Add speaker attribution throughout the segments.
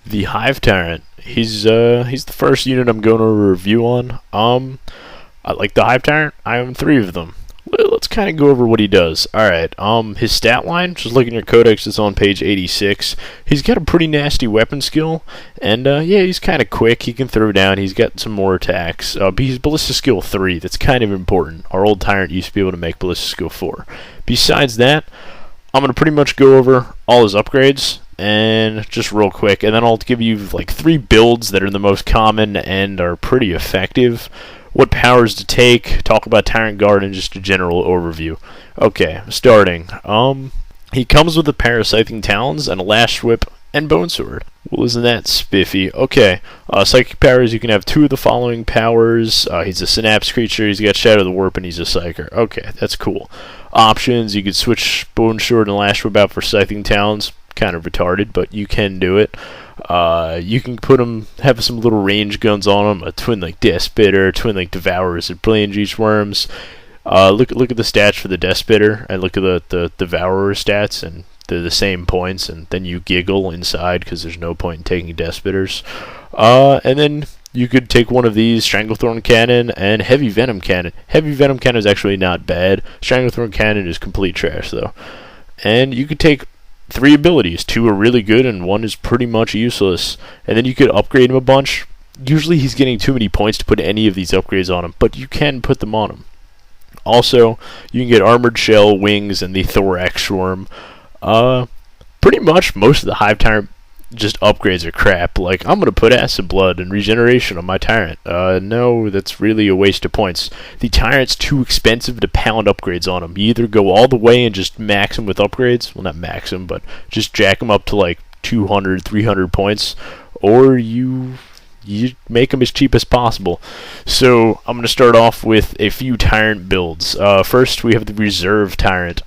Speaker 1: The Hive Tyrant. He's the first unit I'm going to review on. I like the Hive Tyrant. I own 3 of them. Let's kind of go over what he does. Alright, his stat line, just looking at your codex, it's on page 86. He's got a pretty nasty weapon skill, and yeah, he's kind of quick. He can throw down. He's got some more attacks. But he's Ballista skill 3. That's kind of important. Our old Tyrant used to be able to make Ballista skill 4. Besides that, I'm going to pretty much go over all his upgrades, and just real quick, and then I'll give you like 3 builds that are the most common and are pretty effective. What powers to take, talk about Tyrant Guard, and just a general overview. Okay, starting. He comes with a pair of Scything Talons and a Lash Whip and Bone Sword. Well, isn't that spiffy? Okay, Psychic powers, you can have 2 of the following powers. He's a Synapse creature, he's got Shadow the Warp, and he's a Psyker. Okay, that's cool. Options, you could switch Bone Sword and Lash Whip out for Scything Talons. Kind of retarded, but you can do it. You can have some little range guns on them, a Twin Link Death Spitter, Twin Link Devourers, and Brilliant Reach Worms. Look at the stats for the Death Spitter, and look at the Devourer stats, and they're the same points, and then you giggle inside because there's no point in taking Death Spitters. And then you could take one of these, Stranglethorn Cannon and Heavy Venom Cannon. Heavy Venom Cannon is actually not bad. Stranglethorn Cannon is complete trash, though. And you could take 3 abilities. 2 are really good and 1 is pretty much useless. And then you could upgrade him a bunch. Usually he's getting too many points to put any of these upgrades on him, but you can put them on him. Also, you can get Armored Shell, Wings, and the Thorax Swarm. Pretty much most of the Hive Tyrant just upgrades are crap. Like, I'm going to put Acid Blood and Regeneration on my Tyrant. No, that's really a waste of points. The Tyrant's too expensive to pound upgrades on him. You either go all the way and just max him with upgrades, well, not max him, but just jack him up to like 200, 300 points, or you make them as cheap as possible. So, I'm going to start off with a few Tyrant builds. First, we have the Reserve Tyrant.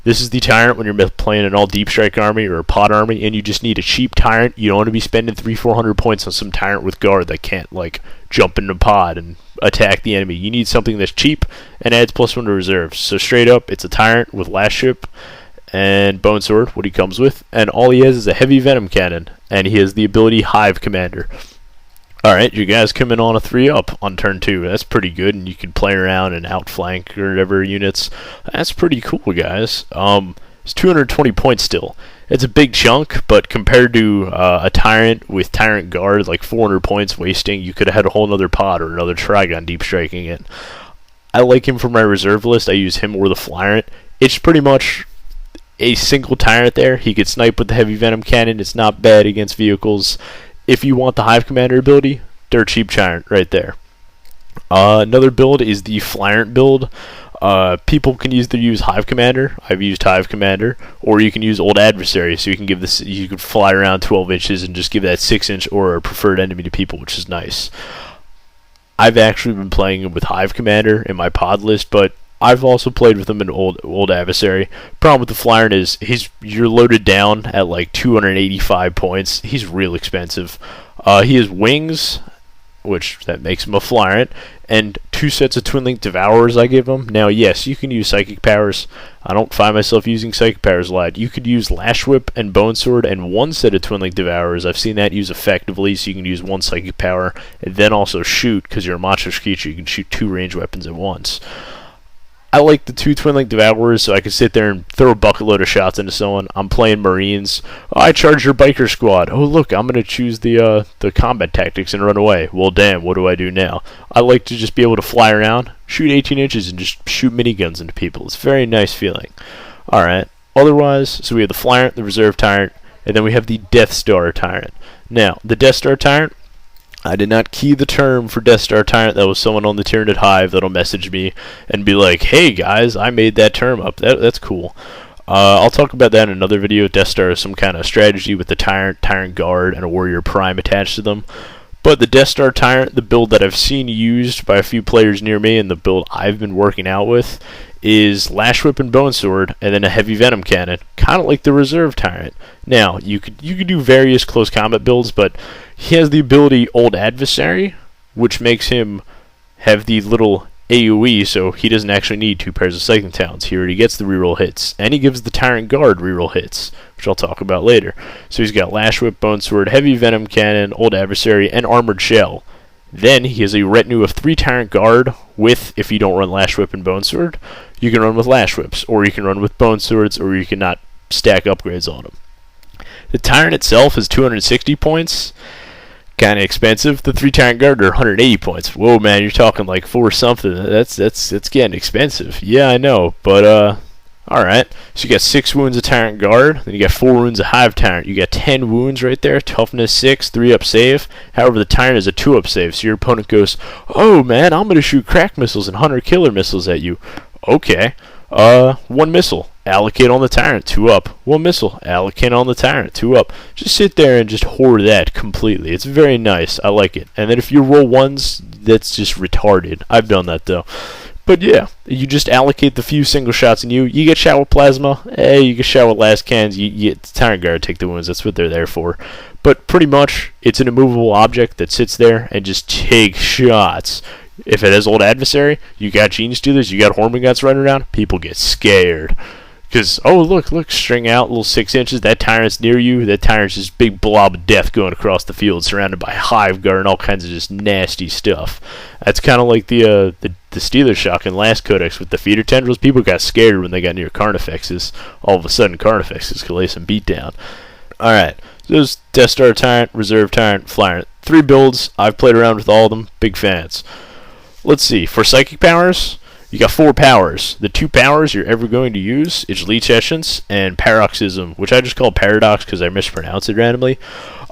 Speaker 1: This is the Tyrant when you're playing an all Deep Strike army or a pod army, and you just need a cheap Tyrant. You don't want to be spending 300-400 points on some Tyrant with guard that can't like jump into pod and attack the enemy. You need something that's cheap and adds +1 to reserves. So straight up, it's a Tyrant with Lash Whip and Bone Sword, what he comes with, and all he has is a Heavy Venom Cannon, and he has the ability Hive Commander. Alright, you guys come in on a 3-up on turn 2. That's pretty good, and you can play around and outflank or whatever units. That's pretty cool, guys. It's 220 points still. It's a big chunk, but compared to a Tyrant with Tyrant Guard, like 400 points wasting, you could have had a whole other pod or another Trigon deep striking it. I like him for my reserve list. I use him or the Flyrant. It's pretty much a single Tyrant there. He could snipe with the Heavy Venom Cannon. It's not bad against vehicles. If you want the Hive Commander ability, dirt cheap Tyrant right there. Another build is the Flyrant build. People can either use Hive Commander. I've used Hive Commander, or you can use Old Adversary. So you can give this. You could fly around 12 inches and just give that 6-inch or a preferred enemy to people, which is nice. I've actually been playing him with Hive Commander in my pod list, but I've also played with him in old Adversary. Problem with the Flyrant is you're loaded down at like 285 points. He's real expensive. He has Wings, which that makes him a Flyrant, and 2 sets of Twin Link Devourers I give him. Now, yes, you can use Psychic powers. I don't find myself using Psychic powers a lot. You could use Lash Whip and Bone Sword and 1 set of Twin Link Devourers. I've seen that used effectively, so you can use 1 Psychic power and then also shoot, because you're a monstrous creature. You can shoot 2 ranged weapons at once. I like the 2 Twin Link Devourers, so I can sit there and throw a bucket load of shots into someone. I'm playing Marines. Oh, I charge your biker squad. Oh, look, I'm going to choose the combat tactics and run away. Well, damn, what do I do now? I like to just be able to fly around, shoot 18 inches, and just shoot miniguns into people. It's a very nice feeling. Alright, otherwise, so we have the Flyrant, the Reserve Tyrant, and then we have the Death Star Tyrant. Now, the Death Star Tyrant, I did not key the term for Death Star Tyrant. That was someone on the Tyranid Hive that'll message me and be like, hey guys, I made that term up. That's cool. I'll talk about that in another video. Death Star is some kind of strategy with the Tyrant Guard, and a Warrior Prime attached to them. But the Death Star Tyrant, the build that I've seen used by a few players near me, and the build I've been working out with, is Lash Whip and Bone Sword, and then a Heavy Venom Cannon, kind of like the Reserve Tyrant. Now, you could do various close combat builds, but he has the ability Old Adversary, which makes him have the little AoE, so he doesn't actually need 2 pairs of Scything Talons. He already gets the reroll hits, and he gives the Tyrant Guard reroll hits, which I'll talk about later. So he's got Lash Whip, Bone Sword, Heavy Venom Cannon, Old Adversary, and Armored Shell. Then he has a retinue of 3 Tyrant Guard with, if you don't run Lash Whip and Bone Sword, you can run with Lash Whips, or you can run with Bone Swords, or you can not stack upgrades on them. The Tyrant itself is 260 points. Kind of expensive. The 3 Tyrant Guard are 180 points. Whoa, man, you're talking like 4 something. That's getting expensive. Yeah, I know, but alright. So you got 6 wounds of Tyrant Guard, then you got 4 wounds of Hive Tyrant. You got 10 wounds right there. Toughness 6, 3-up save. However, the Tyrant is a 2-up save, so your opponent goes, oh man, I'm gonna shoot crack missiles and hunter killer missiles at you. Okay. 1 missile. Allocate on the Tyrant, 2-up. 1 missile. Allocate on the Tyrant, 2-up. Just sit there and just hoard that completely. It's very nice. I like it. And then if you roll 1s, that's just retarded. I've done that though. But yeah, you just allocate the few single shots in you. You get shot with plasma. Hey, you get shot with last cans. You get Tyrant Guard take the wounds. That's what they're there for. But pretty much, it's an immovable object that sits there and just takes shots. If it has Old Adversary, you got Gene Stealers, you got Hormiguts running around, people get scared. Because, oh, look, string out, little 6 inches, that Tyrant's near you, that Tyrant's just big blob of death going across the field, surrounded by Hive Guard and all kinds of just nasty stuff. That's kind of like the Stealer shock in last Codex with the feeder tendrils. People got scared when they got near Carnifexes. All of a sudden, Carnifexes could lay some beat down. Alright, so there's Death Star Tyrant, Reserve Tyrant, Flyer. 3 builds, I've played around with all of them, big fans. Let's see, for Psychic powers, you got 4 powers. The 2 powers you're ever going to use is Leech Essence and Paroxysm, which I just call Paradox because I mispronounce it randomly.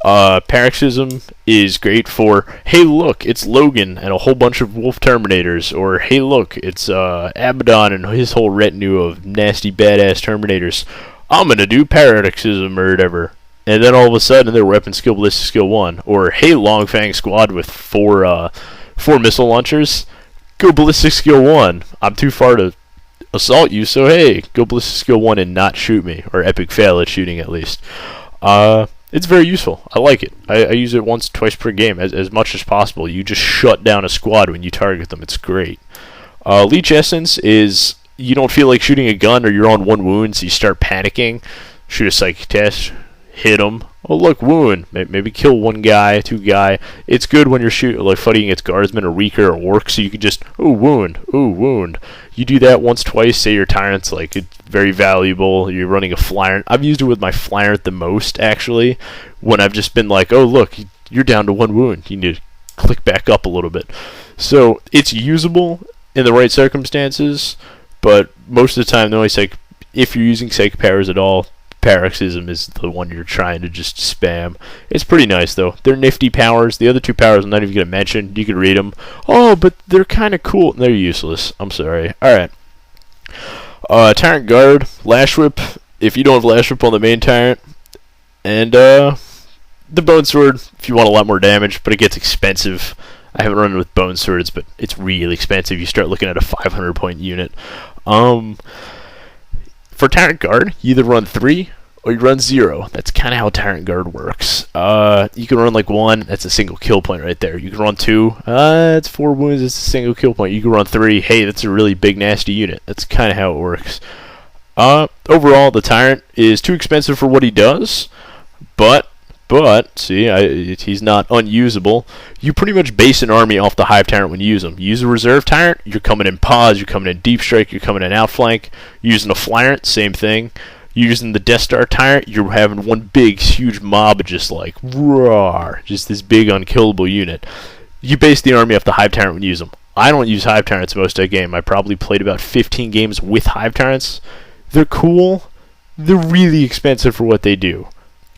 Speaker 1: Paroxysm is great for, hey look, it's Logan and a whole bunch of Wolf Terminators, or hey look, it's Abaddon and his whole retinue of nasty badass Terminators. I'm gonna do Paroxysm or whatever. And then all of a sudden their weapon skill ballistic skill 1. Or hey Long Fang Squad with 4 missile launchers, go ballistic skill 1. I'm too far to assault you, so hey, go ballistic skill 1 and not shoot me, or epic fail at shooting at least. It's very useful. I like it. I use it once, twice per game, as much as possible. You just shut down a squad when you target them. It's great. Leech Essence is, you don't feel like shooting a gun or you're on 1 wound, so you start panicking. Shoot a psychic test, hit them. Oh look, wound. Maybe kill 1 guy, 2 guy. It's good when you're fighting against guardsmen or weaker or orcs, so you can just, ooh, wound, ooh, wound. You do that once, twice, say your Tyrant's like, it's very valuable, you're running a Flyer. I've used it with my Flyer the most, actually, when I've just been like, oh look, you're down to 1 wound. You need to click back up a little bit. So, it's usable in the right circumstances, but most of the time, if you're using Psychic powers at all, Paroxysm is the one you're trying to just spam. It's pretty nice, though. They're nifty powers. The other 2 powers I'm not even going to mention. You can read them. Oh, but they're kind of cool. They're useless. I'm sorry. Alright. Tyrant Guard. Lash Whip. If you don't have Lash Whip on the main Tyrant. And, the Bone Sword, if you want a lot more damage, but it gets expensive. I haven't run it with Bone Swords, but it's really expensive. You start looking at a 500-point unit. For Tyrant Guard, you either run 3 or you run 0. That's kind of how Tyrant Guard works. You can run like 1, that's a single kill point right there. You can run 2, that's 4 wounds, it's a single kill point. You can run 3, hey, that's a really big nasty unit. That's kind of how it works. Overall, the Tyrant is too expensive for what he does, but see, he's not unusable. You pretty much base an army off the Hive Tyrant when you use him. You use a Reserve Tyrant, you're coming in pause, you're coming in deep strike, you're coming in outflank. You're using a Flyrant, same thing. You're using the Death Star Tyrant, you're having one big, huge mob of just like, roar, just this big, unkillable unit. You base the army off the Hive Tyrant when you use them. I don't use Hive Tyrants most of the game. I probably played about 15 games with Hive Tyrants. They're cool. They're really expensive for what they do.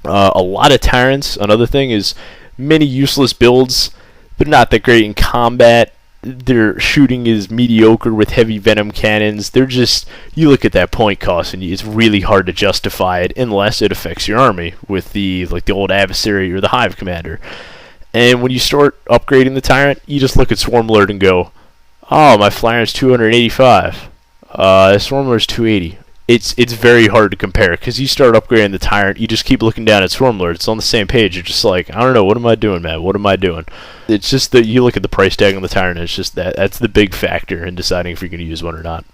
Speaker 1: A lot of Tyrants, another thing, is many useless builds. They're not that great in combat. Their shooting is mediocre with heavy venom cannons. They're just, you look at that point cost and it's really hard to justify it unless it affects your army with the old adversary or the Hive commander. And when you start upgrading the Tyrant, you just look at Swarm Lord and go, oh, my Flyer is 285. Swarm Lord is 280. It's very hard to compare, because you start upgrading the Tyrant, you just keep looking down at Swarmlord, it's on the same page, you're just like, I don't know, what am I doing, man, what am I doing? It's just that you look at the price tag on the Tyrant, and it's just that's the big factor in deciding if you're going to use one or not.